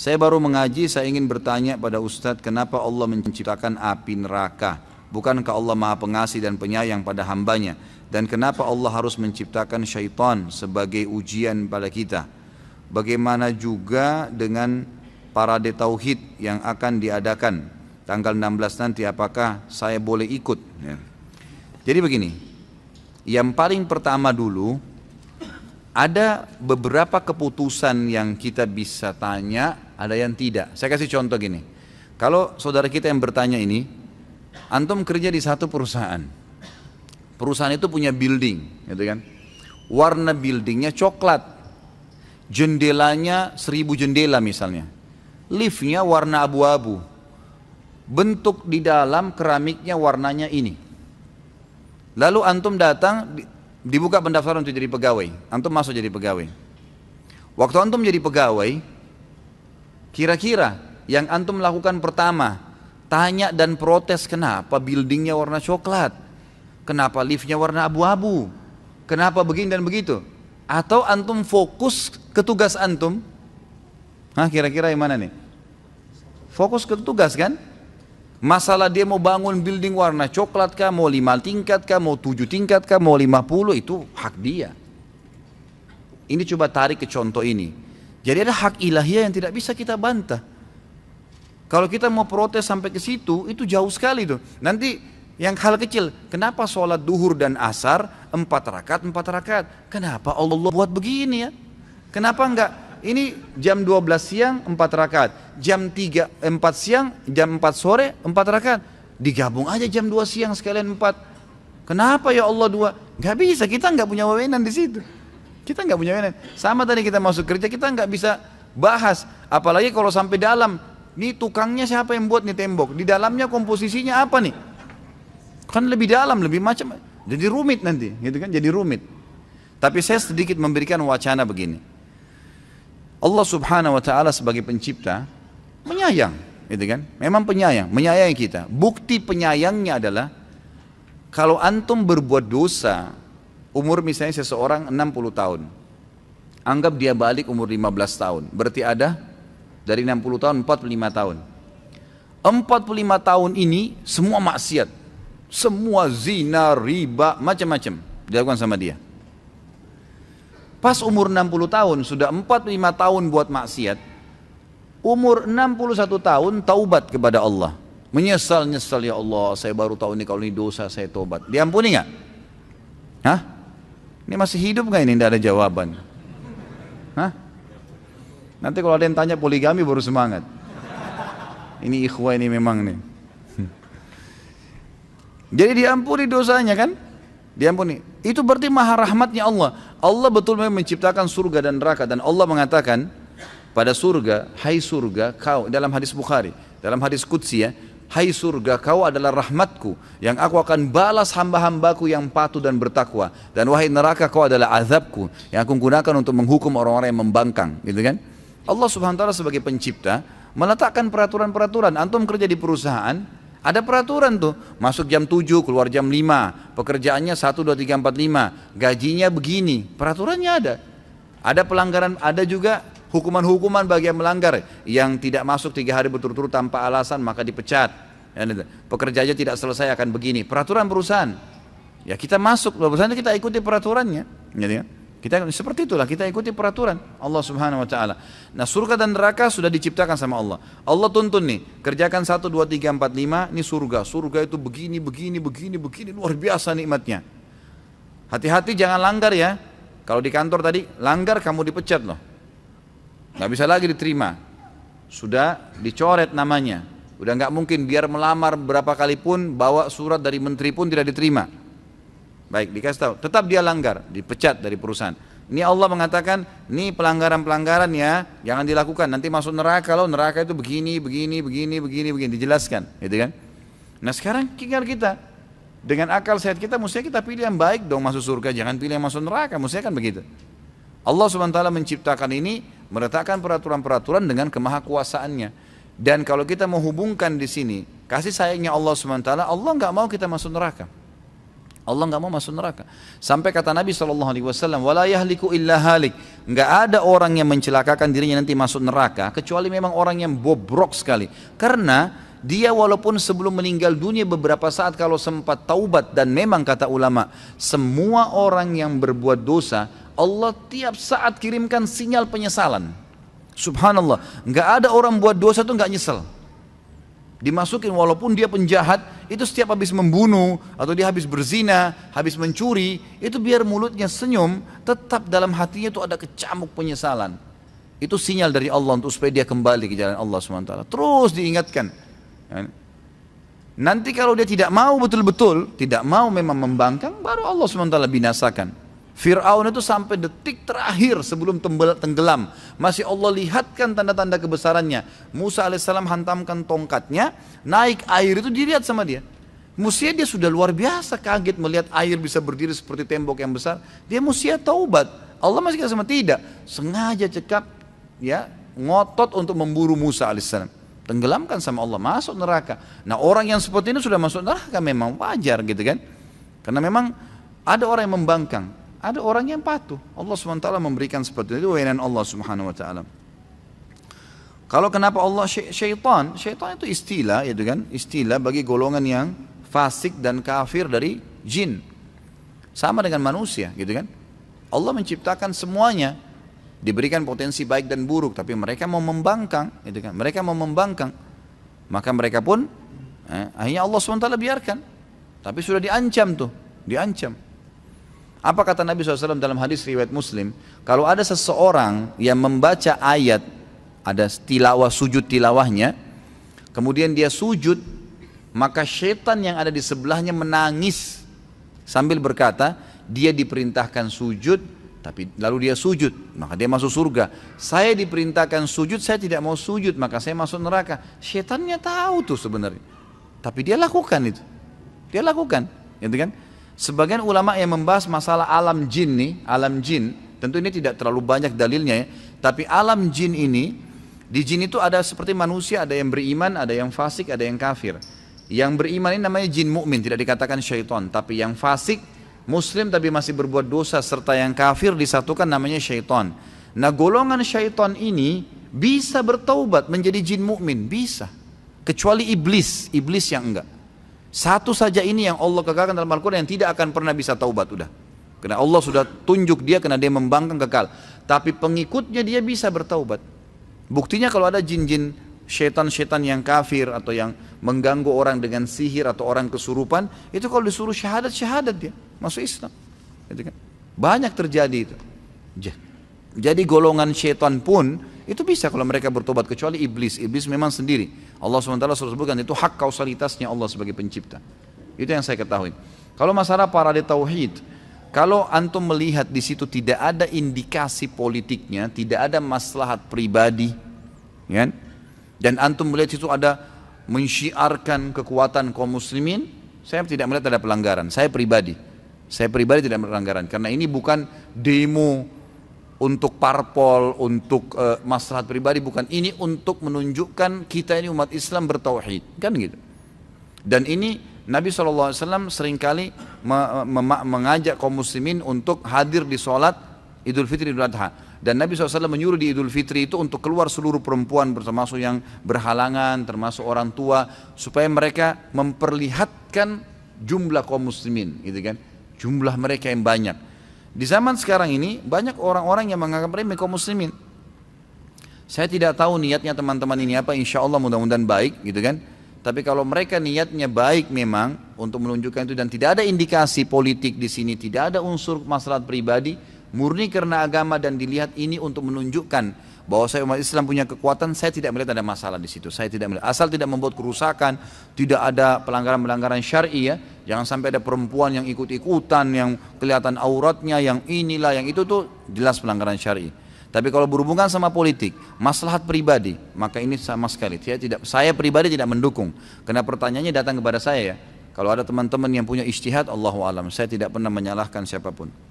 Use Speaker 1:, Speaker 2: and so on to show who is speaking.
Speaker 1: Saya baru mengaji, saya ingin bertanya pada Ustadz, kenapa Allah menciptakan api neraka? Bukankah Allah Maha Pengasih dan Penyayang pada hambanya? Dan kenapa Allah harus menciptakan syaitan sebagai ujian pada kita? Bagaimana juga dengan parade tauhid yang akan diadakan tanggal 16 nanti, apakah saya boleh ikut? Ya. Jadi begini, yang paling pertama dulu, ada beberapa keputusan yang kita bisa tanya, ada yang tidak. Saya kasih contoh gini, kalau saudara kita yang bertanya ini, antum kerja di satu perusahaan, perusahaan itu punya building, gitu kan? Warna buildingnya coklat, jendelanya 1000 jendela misalnya, liftnya warna abu-abu, bentuk di dalam keramiknya warnanya ini. Lalu antum datang, dibuka pendaftaran untuk jadi pegawai, antum masuk jadi pegawai. Waktu antum jadi pegawai, kira-kira yang antum lakukan pertama, tanya dan protes kenapa buildingnya warna coklat, kenapa liftnya warna abu-abu, kenapa begini dan begitu? Atau antum fokus ke tugas antum? Kira-kira yang mana nih? Fokus ke tugas kan? Masalah dia mau bangun building warna coklat kah, mau 5 tingkat kah, mau 7 tingkat kah, mau 50, itu hak dia. Ini coba tarik ke contoh ini. Jadi ada hak ilahiyah yang tidak bisa kita bantah. Kalau kita mau protes sampai ke situ, itu jauh sekali tuh. Nanti yang hal kecil, kenapa sholat duhur dan asar 4 rakaat 4 rakaat? Kenapa Allah buat begini ya? Kenapa enggak? Ini jam 12 siang 4 rakaat, jam 4 siang, jam 4 sore 4 rakaat. Digabung aja jam 2 siang sekalian 4. Kenapa ya Allah 2? Gak bisa, kita nggak punya wewenang di situ. Kita nggak punya wewenang. Sama tadi kita masuk kerja, kita nggak bisa bahas. Apalagi kalau sampai dalam, nih tukangnya siapa yang buat nih tembok? Di dalamnya komposisinya apa nih? Kan lebih dalam, lebih macam. Jadi rumit nanti, gitu kan? Jadi rumit. Tapi saya sedikit memberikan wacana begini. Allah Subhanahu wa Ta'ala sebagai pencipta menyayang, gitu kan? Memang penyayang, menyayangi kita. Bukti penyayangnya adalah kalau antum berbuat dosa, umur misalnya seseorang 60 tahun, anggap dia balik umur 15 tahun, berarti ada dari 60 tahun 45 tahun. 45 tahun ini semua maksiat, semua zina, riba, macam-macam dilakukan sama dia. Pas umur 60 tahun, sudah 45 tahun buat maksiat, umur 61 tahun taubat kepada Allah. Menyesal-nyesal, ya Allah, saya baru tahu ini kalau ini dosa, saya taubat. Diampuni nggak? Ini masih hidup nggak ini? Tidak ada jawaban. Nanti kalau ada yang tanya poligami baru semangat. Ini ikhwah ini memang nih. Jadi diampuni dosanya kan? Diampuni. Itu berarti maha rahmatnya Allah. Allah betul memang menciptakan surga dan neraka, dan Allah mengatakan pada surga, hai surga kau, dalam hadis Bukhari, dalam hadis Qudsi ya, hai surga kau adalah rahmatku yang aku akan balas hamba-hambaku yang patuh dan bertakwa, dan wahai neraka kau adalah azabku yang aku gunakan untuk menghukum orang-orang yang membangkang, gitu kan? Allah Subhanahu wa Ta'ala sebagai pencipta meletakkan peraturan-peraturan. Antum kerja di perusahaan, ada peraturan tuh, masuk jam 7, keluar jam 5, pekerjaannya 1, 2, 3, 4, 5, gajinya begini, peraturannya ada. Ada pelanggaran, ada juga hukuman-hukuman bagi yang melanggar, yang tidak masuk 3 hari berturut-turut tanpa alasan maka dipecat. Pekerjaannya tidak selesai akan begini, peraturan perusahaan. Ya kita masuk perusahaan, kita ikuti peraturannya. Kita seperti itulah, kita ikuti peraturan Allah Subhanahu wa Ta'ala. Nah, surga dan neraka sudah diciptakan sama Allah. Allah tuntun nih, kerjakan 1, 2, 3, 4, 5, ini surga. Surga itu begini, begini, begini, begini, luar biasa nikmatnya. Hati-hati jangan langgar ya. Kalau di kantor tadi, langgar kamu dipecat loh. Nggak bisa lagi diterima. Sudah dicoret namanya. Udah nggak mungkin, biar melamar berapa kali pun, bawa surat dari menteri pun tidak diterima. Baik, dikasih tahu, tetap dia langgar, dipecat dari perusahaan. Ini Allah mengatakan, ini pelanggaran-pelanggaran ya, jangan dilakukan, nanti masuk neraka loh, neraka itu begini, begini, begini, begini, begini, dijelaskan, gitu kan? Nah sekarang tinggal kita, dengan akal sehat kita, mestinya kita pilih yang baik dong masuk surga, jangan pilih yang masuk neraka, mestinya kan begitu. Allah SWT menciptakan ini, meletakkan peraturan-peraturan dengan kemahakuasaannya. Dan kalau kita menghubungkan di sini, kasih sayangnya Allah SWT, Allah nggak mau kita masuk neraka. Allah nggak mau masuk neraka. Sampai kata Nabi SAW, wala yahliku illa halik. Nggak ada orang yang mencelakakan dirinya nanti masuk neraka kecuali memang orang yang bobrok sekali. Karena dia walaupun sebelum meninggal dunia beberapa saat kalau sempat taubat, dan memang kata ulama semua orang yang berbuat dosa Allah tiap saat kirimkan sinyal penyesalan. Subhanallah, nggak ada orang buat dosa tuh nggak nyesel. Dimasukin walaupun dia penjahat, itu setiap habis membunuh atau dia habis berzina, habis mencuri, itu biar mulutnya senyum, tetap dalam hatinya itu ada kecamuk penyesalan. Itu sinyal dari Allah untuk supaya dia kembali ke jalan Allah SWT. Terus diingatkan. Nanti kalau dia tidak mau betul-betul, tidak mau memang membangkang, baru Allah SWT binasakan. Fir'aun itu sampai detik terakhir sebelum tenggelam masih Allah lihatkan tanda-tanda kebesarannya. Musa alaihissalam hantamkan tongkatnya, naik air itu dilihat sama dia. Mestinya dia sudah luar biasa kaget melihat air bisa berdiri seperti tembok yang besar. Dia mestinya taubat. Allah masih sama tidak, sengaja cekap ya, ngotot untuk memburu Musa alaihissalam. Tenggelamkan sama Allah, masuk neraka. Nah orang yang seperti ini sudah masuk neraka memang wajar gitu kan. Karena memang ada orang yang membangkang, ada orang yang patuh. Allah SWT memberikan seperti itu, wewenang Allah Subhanahu Wa Taala. Kalau kenapa Allah syaitan? Syaitan itu istilah, gitu kan? Istilah bagi golongan yang fasik dan kafir dari jin. Sama dengan manusia, gitu kan? Allah menciptakan semuanya, diberikan potensi baik dan buruk, tapi mereka mau membangkang, gitu kan? Mereka mau membangkang, maka mereka pun akhirnya Allah SWT biarkan. Tapi sudah diancam tuh, diancam. Apa kata Nabi SAW dalam hadis riwayat Muslim? Kalau ada seseorang yang membaca ayat, ada tilawah, sujud tilawahnya, kemudian dia sujud, maka syaitan yang ada di sebelahnya menangis sambil berkata, dia diperintahkan sujud, tapi lalu dia sujud, maka dia masuk surga. Saya diperintahkan sujud, saya tidak mau sujud, maka saya masuk neraka. Syaitannya tahu tuh sebenarnya, tapi dia lakukan itu. Dia lakukan, gitu kan? Sebagian ulama yang membahas masalah alam jin nih, alam jin, tentu ini tidak terlalu banyak dalilnya ya, tapi alam jin ini, di jin itu ada seperti manusia, ada yang beriman, ada yang fasik, ada yang kafir. Yang beriman ini namanya jin mukmin, tidak dikatakan syaitan, tapi yang fasik, muslim tapi masih berbuat dosa, serta yang kafir disatukan namanya syaitan. Nah golongan syaitan ini bisa bertaubat menjadi jin mukmin, bisa. Kecuali iblis, iblis yang enggak. Satu saja ini yang Allah kekalkan dalam Al-Quran yang tidak akan pernah bisa taubat udah. Karena Allah sudah tunjuk dia karena dia membangkang kekal. Tapi pengikutnya dia bisa bertaubat. Buktinya kalau ada jin-jin syaitan-syaitan yang kafir atau yang mengganggu orang dengan sihir atau orang kesurupan, itu kalau disuruh syahadat dia masuk Islam. Gitu kan? Banyak terjadi itu. Jadi golongan syaitan pun itu bisa kalau mereka bertobat, kecuali iblis. Iblis memang sendiri. Allah SWT sudah sebutkan itu hak kausalitasnya Allah sebagai pencipta. Itu yang saya ketahui. Kalau masalah parade tauhid, kalau antum melihat di situ tidak ada indikasi politiknya, tidak ada maslahat pribadi, kan? Dan antum melihat situ ada mensyiarkan kekuatan kaum muslimin, saya tidak melihat ada pelanggaran. Saya pribadi tidak pelanggaran, karena ini bukan demo untuk parpol, untuk maslahat pribadi, bukan. Ini untuk menunjukkan kita ini umat Islam bertauhid, kan gitu. Dan ini Nabi SAW seringkali mengajak kaum muslimin untuk hadir di sholat Idul Fitri Idul Adha. Dan Nabi SAW menyuruh di Idul Fitri itu untuk keluar seluruh perempuan, termasuk yang berhalangan, termasuk orang tua, supaya mereka memperlihatkan jumlah kaum muslimin, gitu kan, jumlah mereka yang banyak. Di zaman sekarang ini banyak orang-orang yang menganggap remeh kaum muslimin. Saya tidak tahu niatnya teman-teman ini apa, insya Allah mudah-mudahan baik, gitu kan. Tapi kalau mereka niatnya baik memang untuk menunjukkan itu dan tidak ada indikasi politik di sini, tidak ada unsur maslahat pribadi, murni karena agama dan dilihat ini untuk menunjukkan bahwa saya umat Islam punya kekuatan, saya tidak melihat ada masalah di situ. Saya tidak melihat, asal tidak membuat kerusakan, tidak ada pelanggaran-pelanggaran syar'i ya. Jangan sampai ada perempuan yang ikut-ikutan, yang kelihatan auratnya, yang inilah, yang itu tuh jelas pelanggaran syar'i. Tapi kalau berhubungan sama politik, maslahat pribadi, maka ini sama sekali saya pribadi tidak mendukung. Karena pertanyaannya datang kepada saya ya. Kalau ada teman-teman yang punya ijtihad, Allahu a'lam. Saya tidak pernah menyalahkan siapapun.